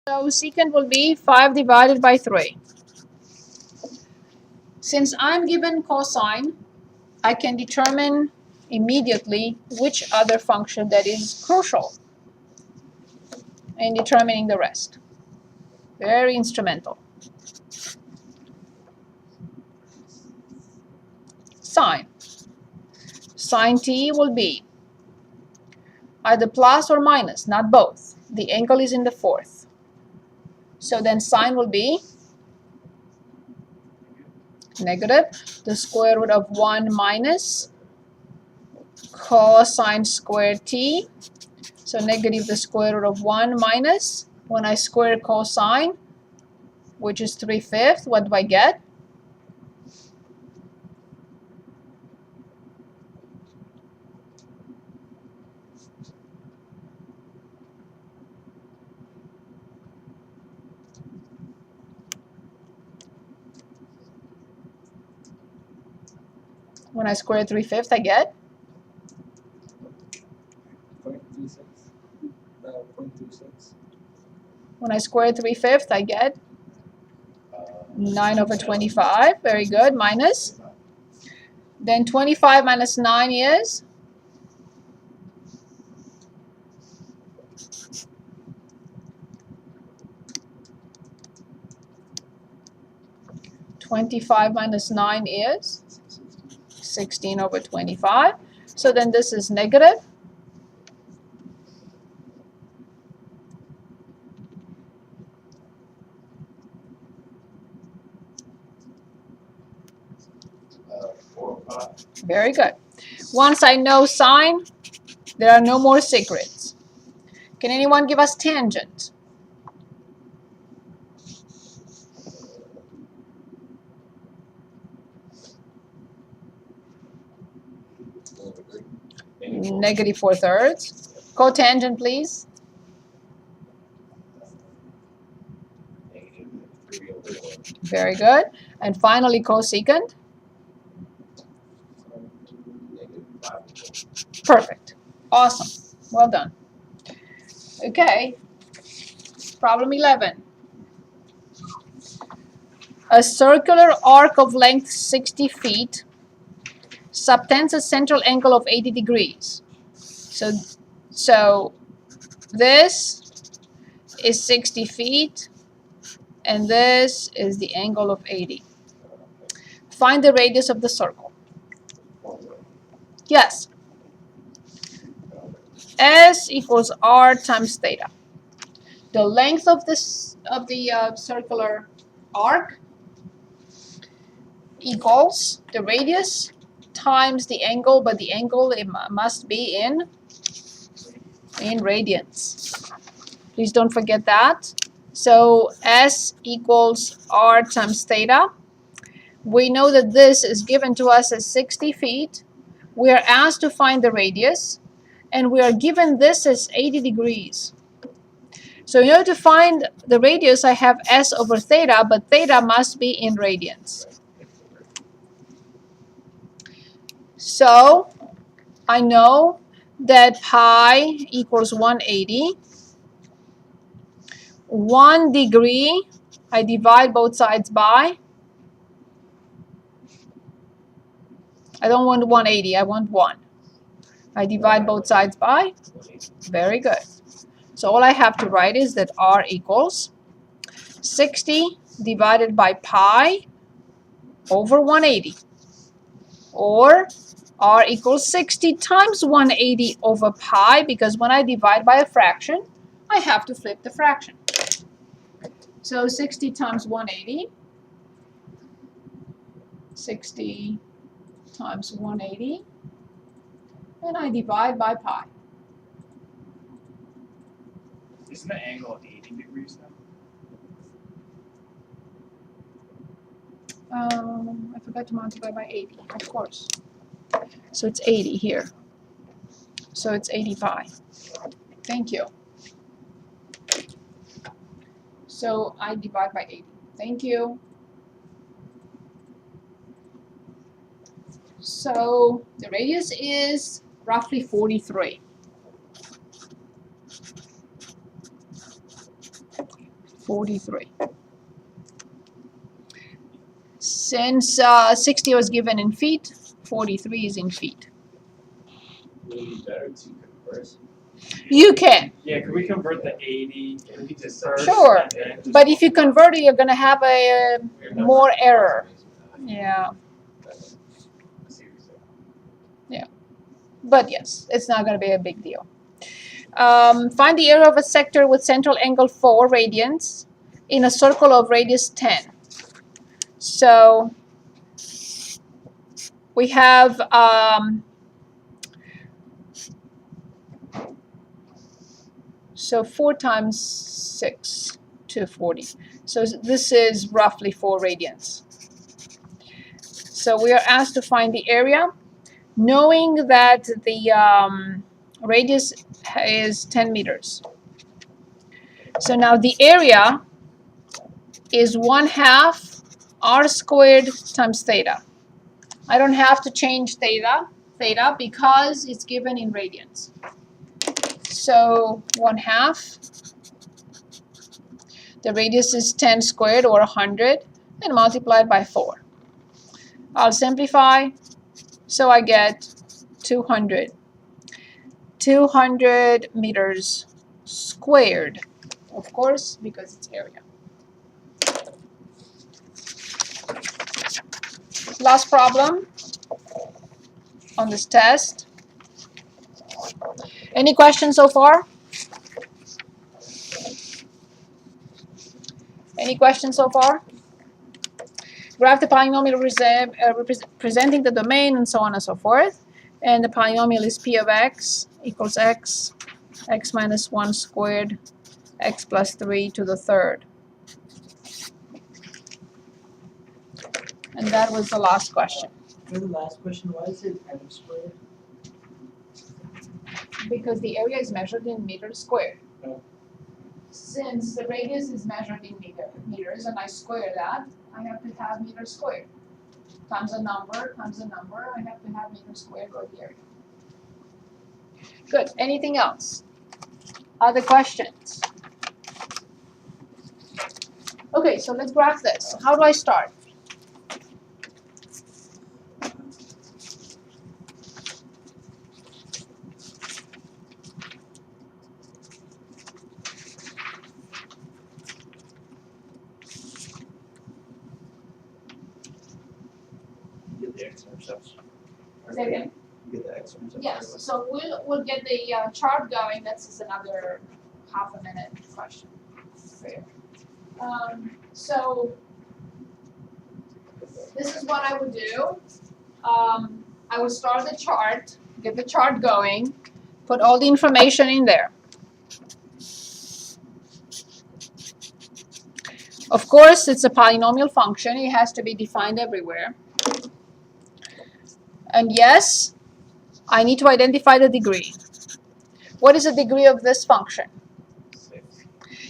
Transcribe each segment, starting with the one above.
So secant will be 5 divided by 3. Since I'm given cosine, I can determine immediately which other function that is crucial in determining the rest. Very instrumental. Sine. Sine t will be either plus or minus, not both. The angle is in the fourth. So then sine will be negative the square root of 1 minus cosine squared t. So negative the square root of 1 minus, when I square cosine, which is 3/5, what do I get? When I square 3/5, I get 0.36. 0.26. when I square 3/5, I get 9/25. Very good. Minus. Then 25 minus 9 is 25 minus 9 is 16/25. So then this is negative. Very good. Once I know sine, there are no more secrets. Can anyone give us tangent? Negative 4/3. Cotangent, please. Very good. And finally, cosecant. Perfect. Awesome. Well done. Okay. Problem 11. A circular arc of length 60 feet subtends a central angle of 80 degrees. So this is 60 feet, and this is the angle of 80. Find the radius of the circle. Yes. S equals R times theta. The length of this circular arc equals the radius times the angle, but the angle it must be in radians. Please don't forget that. So S equals R times theta. We know that this is given to us as 60 feet. We are asked to find the radius, and we are given this as 80 degrees. So in order to find the radius, I have S over theta, but theta must be in radians. So I know that pi equals 180. 1 degree, I divide both sides by. I don't want 180, I want 1. I divide both sides by. Very good. So all I have to write is that R equals 60 divided by pi over 180. Or R equals 60 times 180 over pi, because when I divide by a fraction, I have to flip the fraction. So 60 times 180. 60 times 180. And I divide by pi. Isn't the angle 80 degrees now? I forgot to multiply by 80, of course. So it's 80 here. So it's 80 pi. Thank you. So I divide by 80. Thank you. So the radius is roughly 43. 43. Since 60 was given in feet, 43 is in feet. Would it be better to convert? You can. Yeah, could we convert the 80 to first? Sure. And then just But if you convert it, you're going to have a more error. Yeah. Yeah. But yes, it's not going to be a big deal. Find the area of a sector with central angle 4 radians in a circle of radius 10. So we have so 4 times 6 to 40. So this is roughly 4 radians. So we are asked to find the area, knowing that the radius is 10 meters. So now the area is 1/2 r squared times theta. I don't have to change theta because it's given in radians. So 1/2, the radius is 10 squared or 100, and multiplied by 4. I'll simplify, so I get 200. 200 meters squared, of course, because it's area. Last problem on this test. Any questions so far? Any questions so far? Graph the polynomial representing the domain and so on and so forth. And the polynomial is p of x equals x minus 1 squared, x plus 3 to the third. And that was the last question. For the last question, why is it m squared? Because the area is measured in meters squared. Oh. Since the radius is measured in meters and I square that, I have to have meters squared. Times a number, I have to have meters squared for the area. Good. Anything else? Other questions? Okay, so let's graph this. How do I start? You get the X-Intercepts. Say again? You get the X-Intercepts. Yes, so we'll get the chart going. That's just another half a minute question. Fair. So this is what I would do. I would start the chart, get the chart going, put all the information in there. Of course, it's a polynomial function. It has to be defined everywhere. And yes, I need to identify the degree. What is the degree of this function? 6.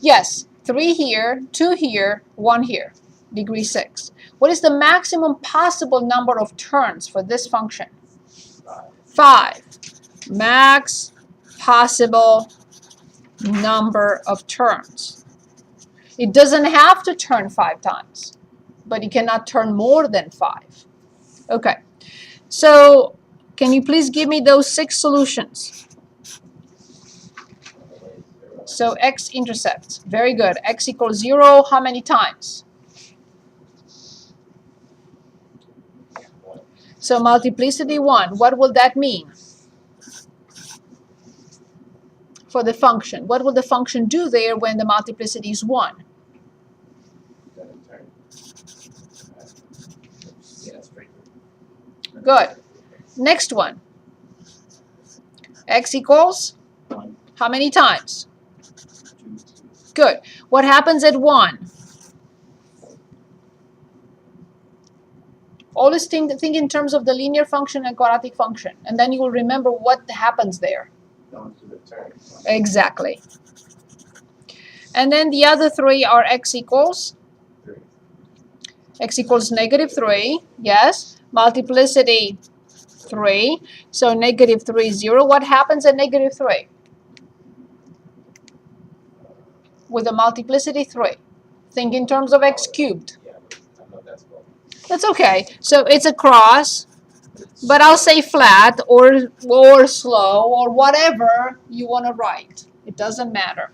Yes, 3 here, 2 here, 1 here. Degree 6. What is the maximum possible number of turns for this function? 5. Max possible number of turns. It doesn't have to turn 5 times, but it cannot turn more than 5. Okay. So, can you please give me those 6 solutions? So, X-intercepts. Very good. X equals 0 how many times? So, multiplicity 1. What will that mean for the function? What will the function do there when the multiplicity is 1? Good. Next one. X equals 1, how many times? 2, Good. What happens at 1? Always think in terms of the linear function and quadratic function, and then you will remember what happens there. down to the turn. Exactly. And then the other 3 are x equals? 3. X equals -3, yes. Multiplicity 3, so -3, 0. What happens at -3? With a multiplicity 3. Think in terms of x cubed. Yeah, but I don't know if that's cool. That's okay. So it's a cross, but I'll say flat or slow or whatever you want to write. It doesn't matter.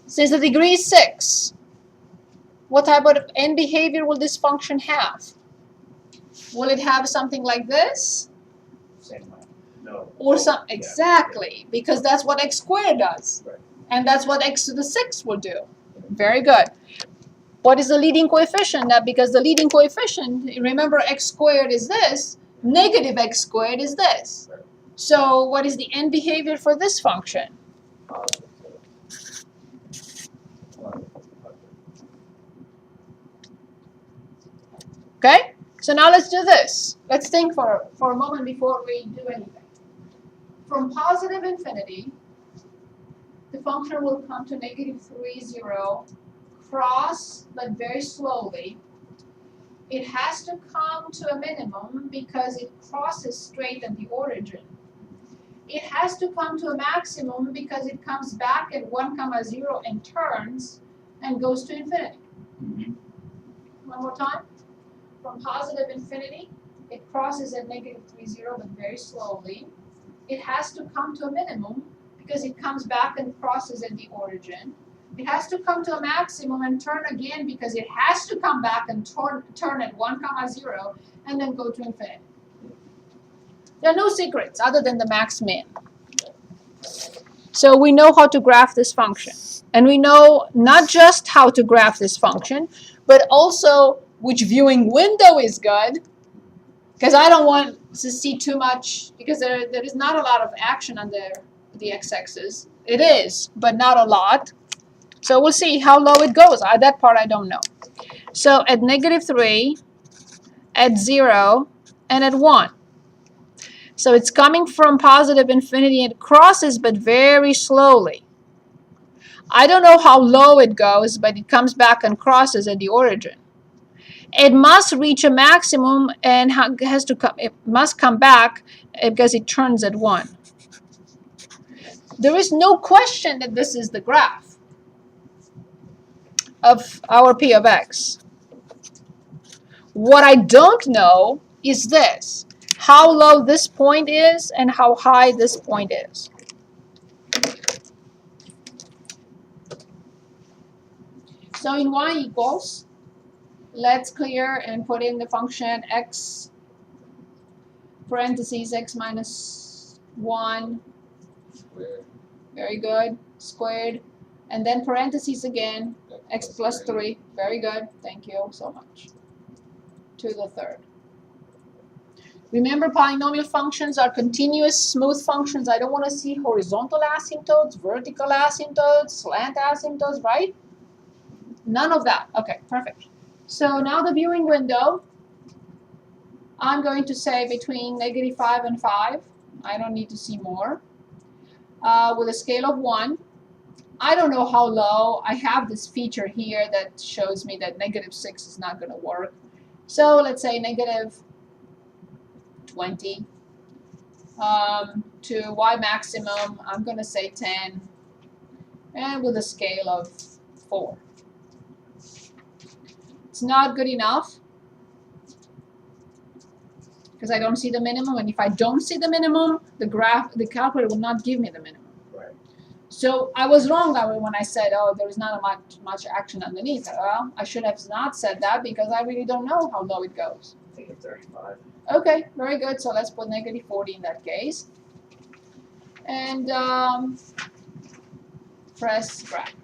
Since the degree is 6, what type of end behavior will this function have? Will it have something like this? Same way. No. Or some, Yeah. exactly, because that's what x squared does. Right. And that's what x to the 6 will do. Very good. What is the leading coefficient? That because the leading coefficient, remember x squared is this, negative x squared is this. Right. So what is the end behavior for this function? Positive. Okay? So now let's do this. Let's think for a moment before we do anything. From positive infinity, the function will come to negative 3, 0, cross, but very slowly. It has to come to a minimum because it crosses straight at the origin. It has to come to a maximum because it comes back at 1, 0 and turns and goes to infinity. Mhm. One more time. From positive infinity, it crosses at negative 3, 0, but very slowly. It has to come to a minimum because it comes back and crosses at the origin. It has to come to a maximum and turn again because it has to come back and turn at 1, 0 and then go to infinity. There are no secrets other than the max min. So we know how to graph this function. And we know not just how to graph this function, but also which viewing window is good. Because I don't want to see too much, because there is not a lot of action under the x-axis. It is, but not a lot. So we'll see how low it goes. That part I don't know. So at negative 3, at 0, and at 1. So it's coming from positive infinity and it crosses, but very slowly. I don't know how low it goes, but it comes back and crosses at the origin. It must reach a maximum and it must come back because it turns at 1. There is no question that this is the graph of our P of x. What I don't know is this, how low this point is and how high this point is. So in y equals, let's clear and put in the function x parentheses x minus 1, Square. very good, squared, and then parentheses again, x plus 3, very good, thank you so much, to the third. Remember, polynomial functions are continuous, smooth functions. I don't want to see horizontal asymptotes, vertical asymptotes, slant asymptotes, right? None of that. Okay, perfect. So now the viewing window, I'm going to say between negative 5 and 5. I don't need to see more. With a scale of 1. I don't know how low. I have this feature here that shows me that negative 6 is not going to work. So let's say negative 20. To y maximum, I'm going to say 10. And with a scale of 4. It's not good enough because I don't see the minimum, and if I don't see the minimum, the calculator will not give me the minimum. Right. So I was wrong when I said, oh, there is not much action underneath. Well, I should have not said that because I really don't know how low it goes. I think it's 35. Okay, very good. So let's put negative 40 in that case. And press graph.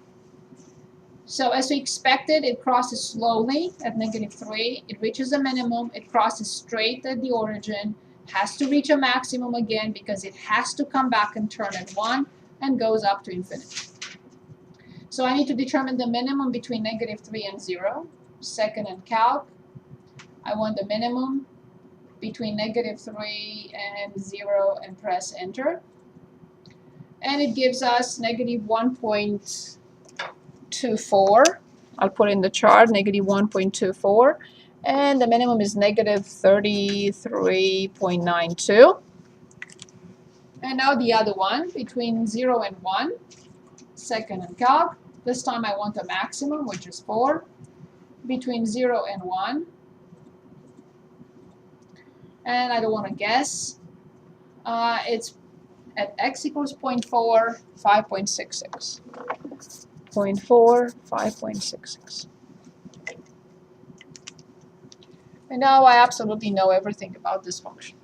So as we expected, it crosses slowly at negative 3. It reaches a minimum. It crosses straight at the origin. Has to reach a maximum again because it has to come back and turn at 1 and goes up to infinity. So I need to determine the minimum between negative 3 and 0. Second in calc. I want the minimum between negative 3 and 0 and press enter. And it gives us negative 1.24. I'll put in the chart, negative 1.24. And the minimum is negative 33.92. And now the other one, between 0 and 1. Second in calc. This time I want a maximum, which is 4, between 0 and 1. And I don't want to guess. It's at x equals 0.4, 5.66. 0.4, 5.66. And now I absolutely know everything about this function.